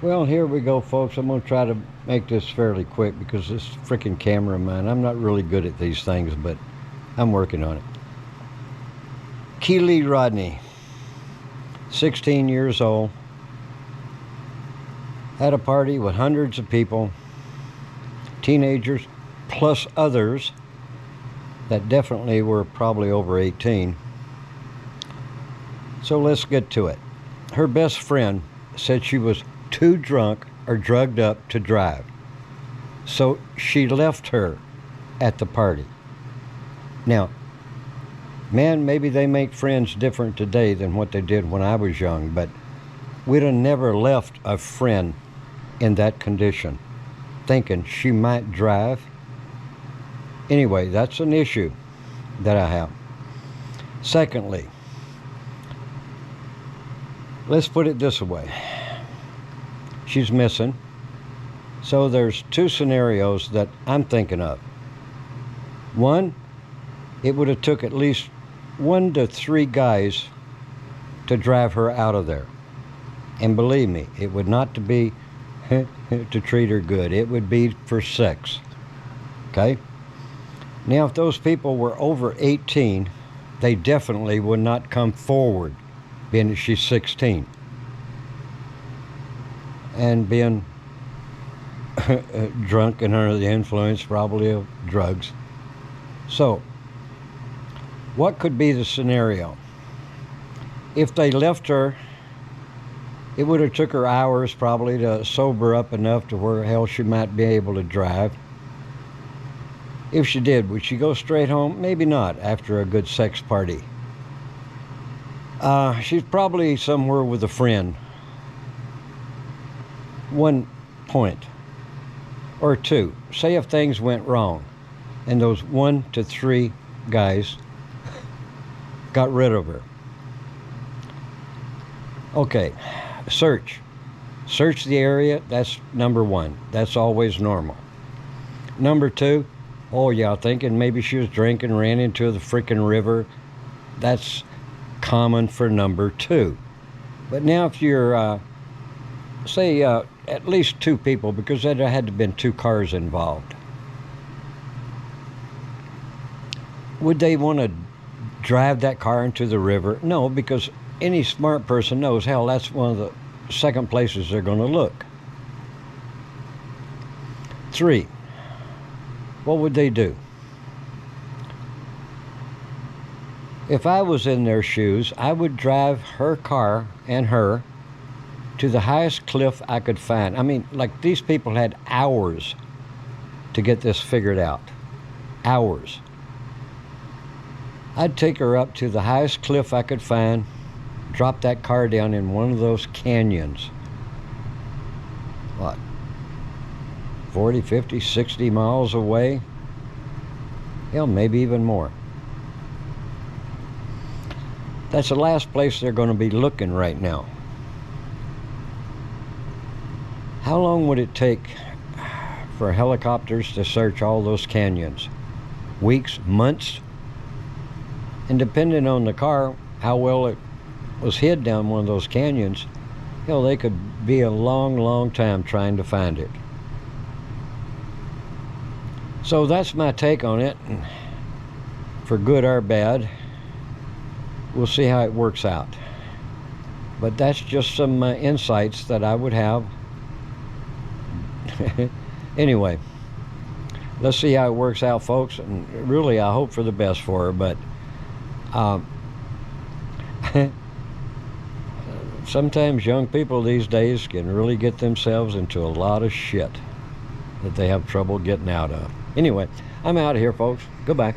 Well, here we go, folks. I'm going to try to make this fairly quick because this freaking camera of mine, I'm not really good at these things, but I'm working on it. Kiely Rodni, 16 years old, had a party with hundreds of people, teenagers, plus others that definitely were probably over 18. So let's get to it. Her best friend said she was too drunk or drugged up to drive. So she left her at the party. Now, man, maybe they make friends different today than what they did when I was young, but we'd have never left a friend in that condition, thinking she might drive. Anyway, that's an issue that I have. Secondly, let's put it this way. She's missing. So there's two scenarios that I'm thinking of. One, it would have took at least 1 to 3 guys to drive her out of there. And believe me, it would not to be to treat her good. It would be for sex. Okay? Now, if those people were over 18, they definitely would not come forward, being that she's 16. And being drunk and under the influence probably of drugs. So, what could be the scenario? If they left her, it would have took her hours probably to sober up enough to where hell she might be able to drive. If she did, would she go straight home? Maybe not after a good sex party. She's probably somewhere with a friend. 1 point or 2. Say if things went wrong and those 1 to 3 guys got rid of her. Okay, search the area. That's number 1. That's always normal. Number 2, oh yeah, thinking maybe she was drinking, ran into the freaking river. That's common for number 2. But now if you're say at least 2 people, because there had to have been 2 cars involved, would they want to drive that car into the river? No, because any smart person knows, hell, that's one of the second places they're going to look. 3, what would they do? If I was in their shoes, I would drive her car and her to the highest cliff I could find. I mean, like, these people had hours to get this figured out. Hours. I'd take her up to the highest cliff I could find, drop that car down in one of those canyons. What? 40, 50, 60 miles away? Hell, maybe even more. That's the last place they're going to be looking right now. How long would it take for helicopters to search all those canyons? Weeks, months? And depending on the car, how well it was hid down one of those canyons, hell, they could be a long, long time trying to find it. So that's my take on it. For good or bad, we'll see how it works out. But that's just some insights that I would have. Anyway, let's see how it works out, folks. And really, I hope for the best for her. But sometimes young people these days can really get themselves into a lot of shit that they have trouble getting out of. Anyway, I'm out of here, folks. Goodbye.